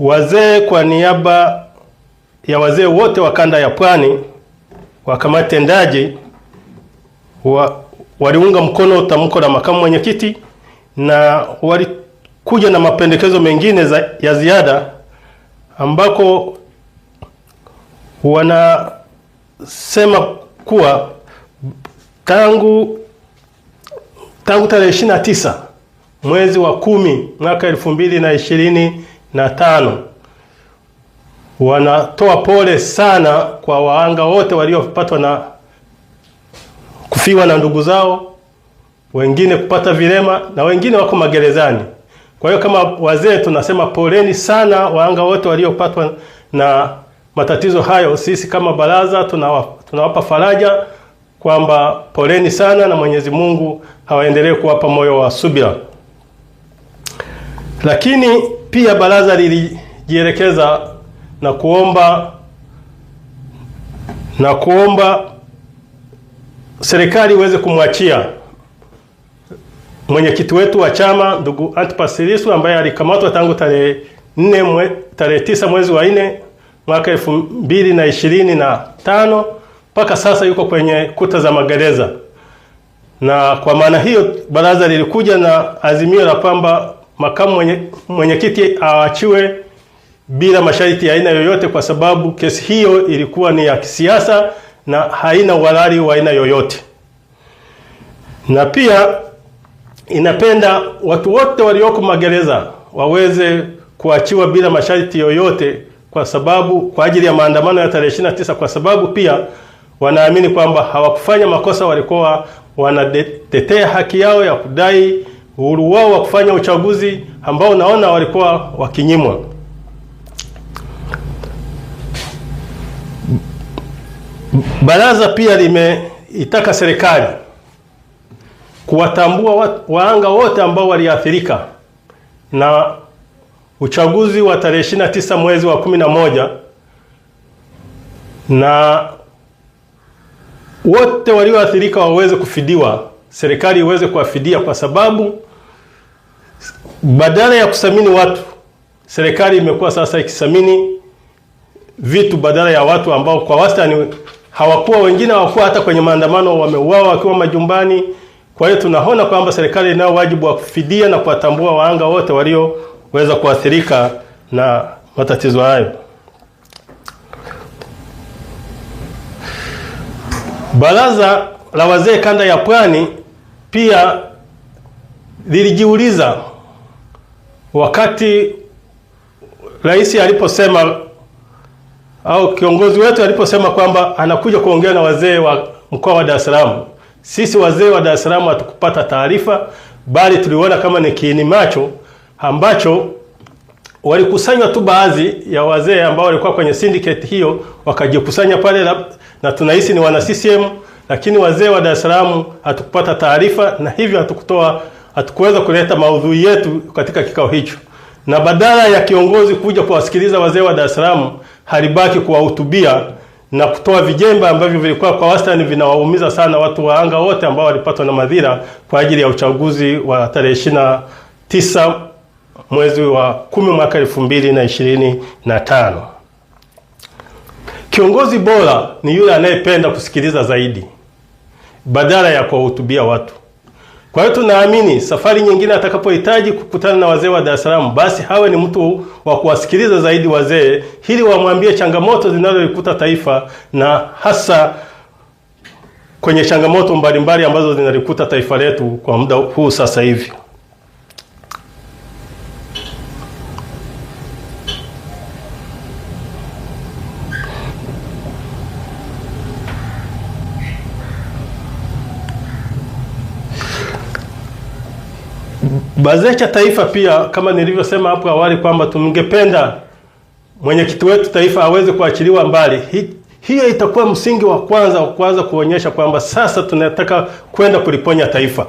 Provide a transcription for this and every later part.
Wazee kwa niaba ya wazee wote wa kanda ya Pwani wa kamati tendaji waliunga mkono tamko la makamu mwenyekiti na walikuja na mapendekezo mengine ya ziada ambako wanasema kuwa tangu tarehe 29 mwezi wa 10 mwaka 2025 wanatoa pole sana kwa wahanga wote waliopatwa na kufiwa na ndugu zao, wengine kupata vilema na wengine wako magerezani. Kwa hiyo kama wazee tunasema poleni sana wahanga wote waliopatwa na matatizo hayo. Sisi kama baraza tunawapa faraja kwamba poleni sana na Mwenyezi Mungu hawaendelee kuwapa moyo wa subira. Lakini pia baraza lilijielekeza na kuomba serikali iweze kumwachia mwenyekiti wetu wa chama ndugu Antipas Lissu ambaye alikamatwa tangu tarehe 9 mwezi wa 4 mwaka 2025 mpaka sasa yuko kwenye kuta za magereza. Na kwa maana hiyo baraza lilikuja na azimio la kwamba makamu mwenyekiti aachiwe bila masharti ya aina yoyote, kwa sababu kesi hiyo ilikuwa ni ya kisiasa na haina uhalali wa aina yoyote. Na pia inapenda watu wote walioko magereza waweze kuachiwa bila masharti yoyote kwa ajili ya maandamano ya tarehe 29, kwa sababu pia wanaamini kwamba hawakufanya makosa, walikuwa wanatetea haki yao ya kudai uhuru wao wa kufanya uchaguzi ambao naona walikuwa wakinyimwa. Baraza pia limeitaka serikali kuwatambua wahanga wote ambao waliathirika na uchaguzi wa tarehe 29 mwezi wa 11, na wote walioathirika waweze kufidiwa, serikali iweze kuwafidia, kwa sababu badala ya kusamini watu, serikali imekuwa sasa ikisamini vitu badala ya watu ambao kwa wastani wengine hawakuwa hata kwenye maandamano, wameuawa wakiwa majumbani. Kwa hiyo tunaona kwamba serikali inao wajibu wa kufidia na kuwatambua wahanga wote walioweza kuathirika na matatizo hayo. Baraza la wazee kanda ya Pwani pia lilijiuliza wakati rais aliposema au kiongozi wetu aliposema kwamba anakuja kuongea na wazee wa mkoa wa Dar es Salaam. Sisi wazee wa Dar es Salaam hatukupata taarifa, bali tuliona kama ni kiini macho ambacho walikusanywa tu baadhi ya wazee ambao walikuwa kwenye syndicate hiyo, wakajikusanya pale na tunahisi ni wana CCM, lakini wazee wa Dar es Salaam hatukupata taarifa, na hivyo hatukuweza kuleta maudhui yetu katika kikao hicho. Na badala ya kiongozi kuja kuwasikiliza wazee wa Dar es Salaam, halibaki kuwahutubia na kutoa vijembe ambavyo vilikuwa kwa wastani vinawaumiza sana watu wahanga wote ambao walipatwa na madhira kwa ajili ya uchaguzi wa tarehe 29 mwezi wa 10 mwaka 2025. Kiongozi bora ni yule anayependa kusikiliza zaidi badala ya kuwahutubia watu. Kwa hiyo tunaamini safari nyingine atakapohitaji kukutana na wazee wa Dar es Salaam, basi hawe ni mtu wa kuwasikiliza zaidi wazee, ili wamwambie changamoto zinazolikuta taifa, na hasa kwenye changamoto mbalimbali ambazo zinalikuta taifa letu kwa muda huu sasa hivi. BAZECHA taifa pia, kama nilivyosema hapo awali kwamba tungependa mwenyekiti wetu taifa aweze kuachiliwa mbali. Hiyo itakuwa msingi wa kwanza kuonyesha kwamba sasa tunataka kwenda kuliponya taifa.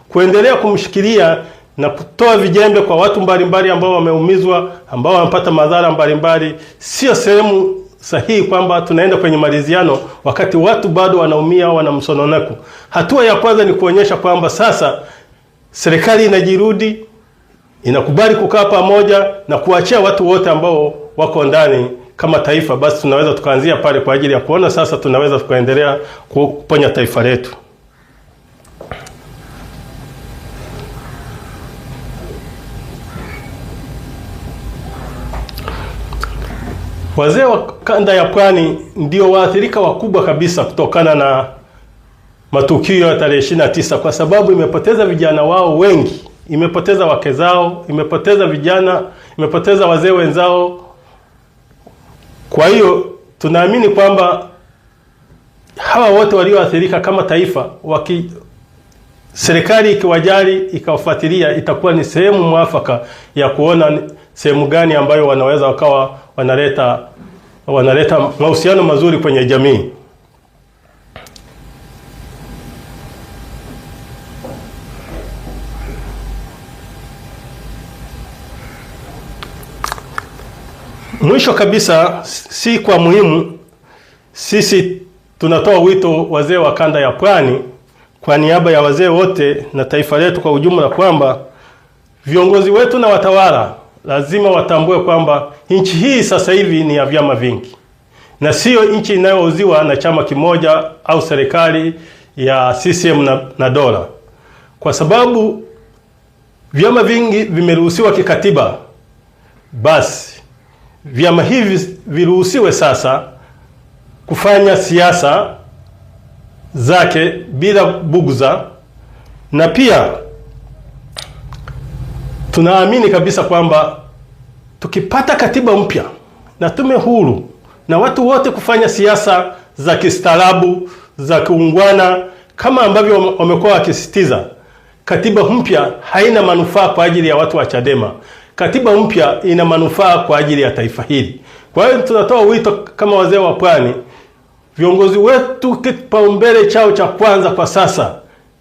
Kuendelea kumshikilia na kutoa vijembe kwa watu mbalimbali ambao wameumizwa, ambao wamepata madhara mbalimbali, sio sehemu sahihi kwamba tunaenda kwenye maliziano wakati watu bado wanaumia, wana msononeko. Hatua ya kwanza ni kuonyesha kwamba sasa serikali inajirudi, inakubali kukaa pamoja na kuachia watu wote ambao wako ndani kama taifa, basi tunaweza tukaanzia pale kwa ajili ya kuona sasa tunaweza tukaendelea kuponya taifa letu. Wazee wa kanda ya Pwani ndio waathirika wakubwa kabisa kutokana na matukio ya tarehe 29, kwa sababu imepoteza vijana wao wengi, imepoteza wake zao, imepoteza vijana, imepoteza wazee wenzao. Kwa hiyo tunaamini kwamba hawa wote walioathirika kama taifa, serikali ikiwajali ikawafuatilia, itakuwa ni sehemu mwafaka ya kuona sehemu gani ambayo wanaweza wakawa wanaleta mahusiano mazuri kwenye jamii. Mwisho kabisa, si kwa muhimu, sisi tunatoa wito wazee wa kanda ya Pwani kwa niaba ya wazee wote na taifa letu kwa ujumla kwamba viongozi wetu na watawala lazima watambue kwamba nchi hii sasa hivi ni ya vyama vingi na sio nchi inayouziwa na chama kimoja au serikali ya CCM na dola. Kwa sababu vyama vingi vimeruhusiwa kikatiba, basi vyama hivi viruhusiwe sasa kufanya siasa zake bila bugza. Na pia tunaamini kabisa kwamba tukipata katiba mpya na tume huru na watu wote kufanya siasa za kistaarabu, za kuungwana kama ambavyo wamekuwa wakisisitiza, katiba mpya haina manufaa kwa ajili ya watu wa Chadema. Katiba mpya ina manufaa kwa ajili ya taifa hili. Kwa hiyo tunatoa wito kama wazee wa Pwani, viongozi wetu, kipaumbele chao cha kwanza kwa sasa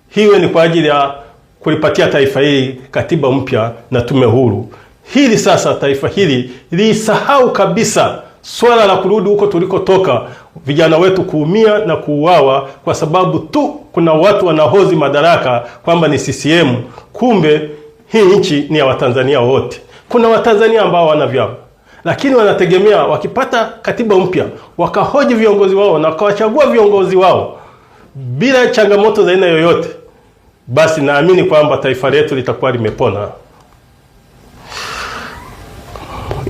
hiwe ni kwa ajili ya kulipatia taifa hili katiba mpya na tume huru. Hili sasa taifa hili lisahau kabisa swala la kurudi huko tulikotoka, vijana wetu kuumia na kuuawa kwa sababu tu kuna watu wanahozi madaraka kwamba ni CCM. Kumbe hii nchi ni ya Watanzania wote. Kuna Watanzania ambao wana vyama, lakini wanategemea wakipata katiba mpya wakahoji viongozi wao na wakawachagua viongozi wao bila changamoto za aina yoyote, basi naamini kwamba taifa letu litakuwa limepona.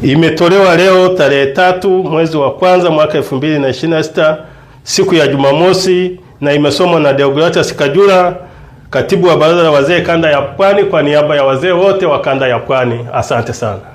Imetolewa leo tarehe 3 mwezi wa kwanza mwaka 2026 siku ya Jumamosi, na imesomwa na Deogratias Kajura, katibu wa Baraza la Wazee Kanda ya Pwani, kwa niaba ya wazee wote wa Kanda ya Pwani. Asante sana.